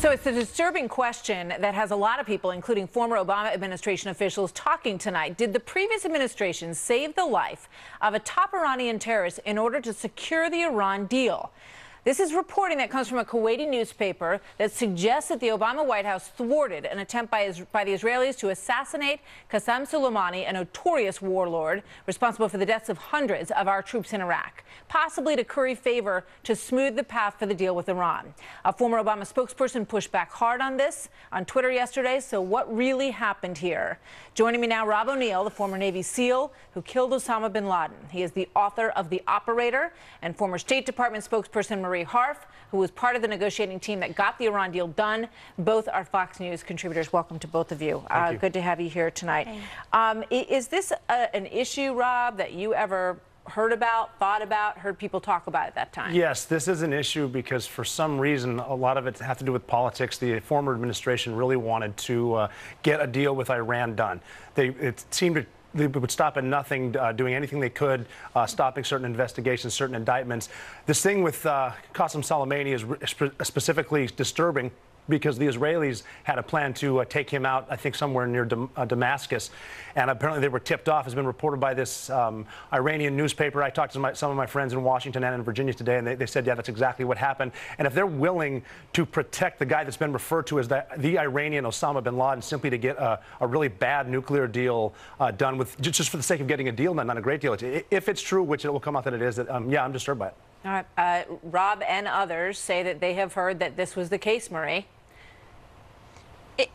So it's a disturbing question that has a lot of people, including former Obama administration officials, talking tonight. Did the previous administration save the life of a top Iranian terrorist in order to secure the Iran deal? This is reporting that comes from a Kuwaiti newspaper that suggests that the Obama White House thwarted an attempt by the Israelis to assassinate Qasem Soleimani, a notorious warlord responsible for the deaths of hundreds of our troops in Iraq, possibly to curry favor to smooth the path for the deal with Iran. A former Obama spokesperson pushed back hard on this on Twitter yesterday. So what really happened here? Joining me now, Rob O'Neill, the former Navy SEAL who killed Osama bin Laden. He is the author of The Operator, and former State Department spokesperson Marie Harf, who was part of the negotiating team that got the Iran deal done. Both are Fox News contributors. Welcome to both of you. Good to have you here tonight. Is this an issue, Rob, that you ever heard about, thought about, heard people talk about at that time? Yes, this is an issue because for some reason, a lot of it had to do with politics. The former administration really wanted to get a deal with Iran done. It seemed to they would stop at nothing, doing anything they could, stopping certain investigations, certain indictments. This thing with Qasem Soleimani is specifically disturbing because the Israelis had a plan to take him out, I think, somewhere near Damascus. And apparently they were tipped off. It's been reported by this Iranian newspaper. I talked to some of my friends in Washington and in Virginia today, and they said, yeah, that's exactly what happened. And if they're willing to protect the guy that's been referred to as the Iranian Osama bin Laden simply to get a really bad nuclear deal done with just for the sake of getting a deal done, not a great deal. If it's true, which it will come out that it is, yeah, I'm disturbed by it. All right. Rob and others say that they have heard that this was the case, Marie.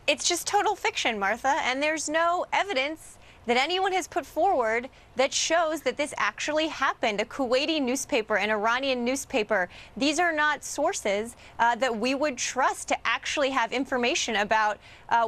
It's just total fiction, Martha, and there's no evidence that anyone has put forward that shows that this actually happened. A Kuwaiti newspaper, an Iranian newspaper, these are not sources that we would trust to actually have information about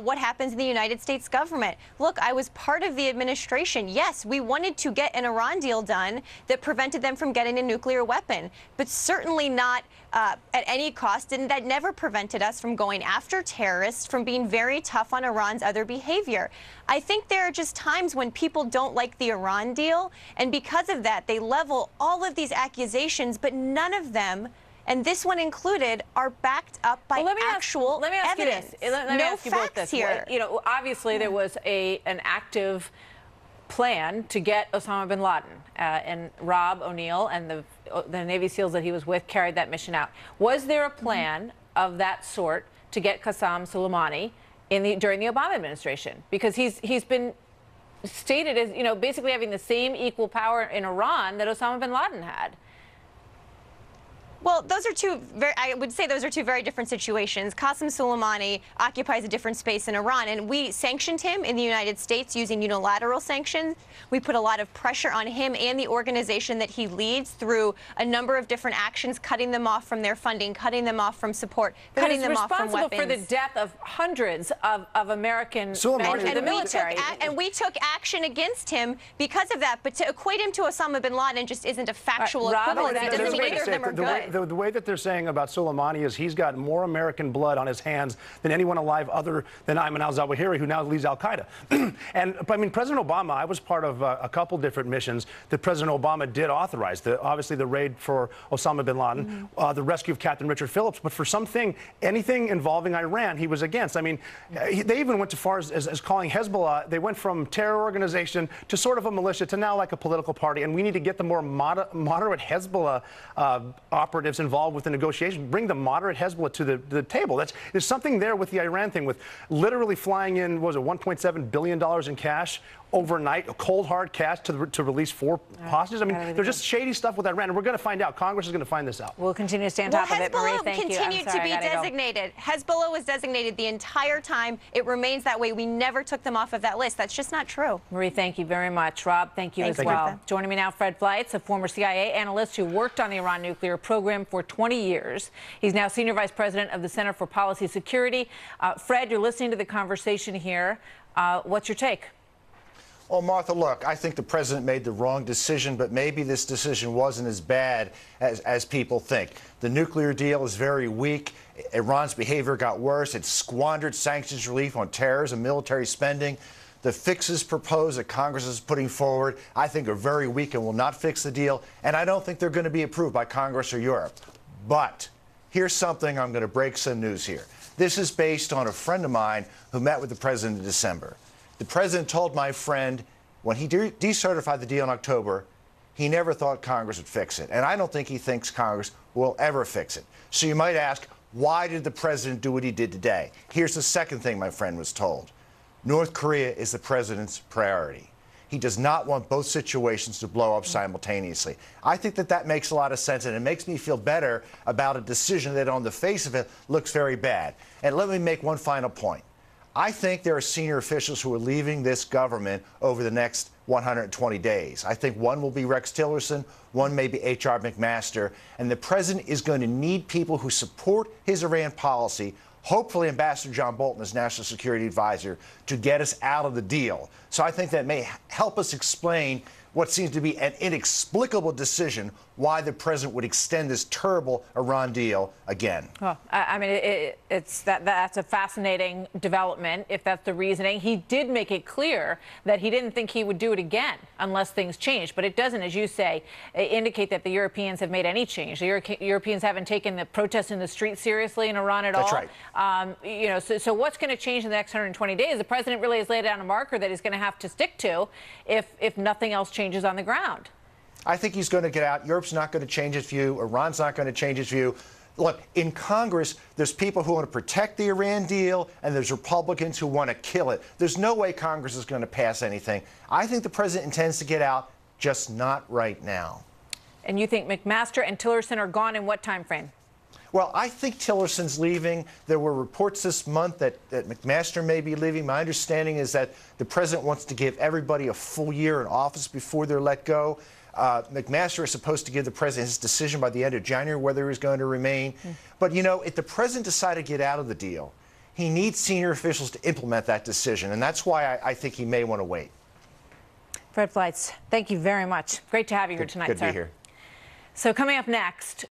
what happens in the United States government. Look, I was part of the administration. Yes, we wanted to get an Iran deal done that prevented them from getting a nuclear weapon, but certainly not at any cost, and that never prevented us from going after terrorists, from being very tough on Iran's other behavior. I think there are just times when people don't like the Iran deal, and because of that, they level all of these accusations, but none of them, and this one included, are backed up by actual evidence. Let me ask you both this. Here. You know, obviously there was an active plan to get Osama bin Laden, and Rob O'Neill and the Navy SEALs that he was with carried that mission out. Was there a plan of that sort to get Qasem Soleimani during the Obama administration? Because he's been stated as, you know, basically having the same equal power in Iran that Osama bin Laden had. Well, those are I would say those are two very different situations. Qasem Soleimani occupies a different space in Iran, and we sanctioned him in the United States using unilateral sanctions. We put a lot of pressure on him and the organization that he leads through a number of different actions, cutting them off from their funding, cutting them off from support, cutting them off from weapons. Responsible for the death of hundreds of American members of the military. And we took action against him because of that. But to equate him to Osama bin Laden just isn't a factual equivalence. It doesn't mean either of them are good. The way that they're saying about Soleimani is he's got more American blood on his hands than anyone alive other than Ayman al-Zawahiri, who now leads al-Qaeda. And I mean, President Obama, I was part of a couple different missions that President Obama did authorize. Obviously, the raid for Osama bin Laden, the rescue of Captain Richard Phillips. But for anything involving Iran, he was against. I mean, they even went as far as calling Hezbollah, they went from terror organization to sort of a militia to now like a political party. And we need to get the more moderate Hezbollah operatives involved with the negotiation, bring the moderate Hezbollah to the table. There's something there with the Iran thing, with literally flying in, what was it, $1.7 billion in cash overnight, cold hard cash to release 4 hostages. I mean, there's just shady stuff with Iran, and we're going to find out. Congress is going to find this out. We'll continue to stay on top of it, Marie. Thank you. Hezbollah continued to be designated. Hezbollah was designated the entire time. It remains that way. We never took them off of that list. That's just not true. Marie, thank you very much. Rob, thank you as well. Joining me now, Fred Fleitz, a former CIA analyst who worked on the Iran nuclear program for 20 years. He's now Senior Vice President of the Center for Policy Security. Fred, you're listening to the conversation here. What's your take? Well, Martha, look, I think the president made the wrong decision, but maybe this decision wasn't as bad as people think. The nuclear deal is very weak. Iran's behavior got worse. It squandered sanctions relief on terrorism, military spending. The fixes proposed that Congress is putting forward, I think, are very weak and will not fix the deal. And I don't think they're going to be approved by Congress or Europe. But Here's something, I'm going to break some news here. This is based on a friend of mine who met with the president in December. The president told my friend when he decertified the deal in October, he never thought Congress would fix it. And I don't think he thinks Congress will ever fix it. So you might ask, why did the president do what he did today? Here's the second thing my friend was told. North Korea is the president's priority. He does not want both situations to blow up simultaneously. I think that makes a lot of sense, and it makes me feel better about a decision that on the face of it looks very bad. And let me make one final point. I think there are senior officials who are leaving this government over the next 120 days. I think one will be Rex Tillerson, one may be H.R. McMaster, and the president is going to need people who support his Iran policy, hopefully Ambassador John Bolton as National Security Advisor, to get us out of the deal. So I think that may help us explain what seems to be an inexplicable decision why the president would extend this terrible Iran deal again. Well, I mean, that's a fascinating development, if that's the reasoning. He did make it clear that he didn't think he would do it again unless things changed. But it doesn't, as you say, indicate that the Europeans have made any change. The Europeans haven't taken the protests in the street seriously in Iran at all. That's right. You know, so what's going to change in the next 120 days? The president really has laid down a marker that he's going to have to stick to if nothing else changes on the ground. I think he's going to get out. Europe's not going to change its view. Iran's not going to change its view. Look, in Congress, there's people who want to protect the Iran deal, and there's Republicans who want to kill it. There's no way Congress is going to pass anything. I think the president intends to get out, just not right now. And you think McMaster and Tillerson are gone in what time frame? Well, I think Tillerson's leaving. There were reports this month that McMaster may be leaving. My understanding is that the president wants to give everybody a full year in office before they're let go. McMaster is supposed to give the president his decision by the end of January whether he's going to remain. But, you know, if the president decided to get out of the deal, he needs senior officials to implement that decision. And that's why I think he may want to wait. Fred Fleitz, thank you very much. Great to have you here tonight, Good sir. to be here. So coming up next,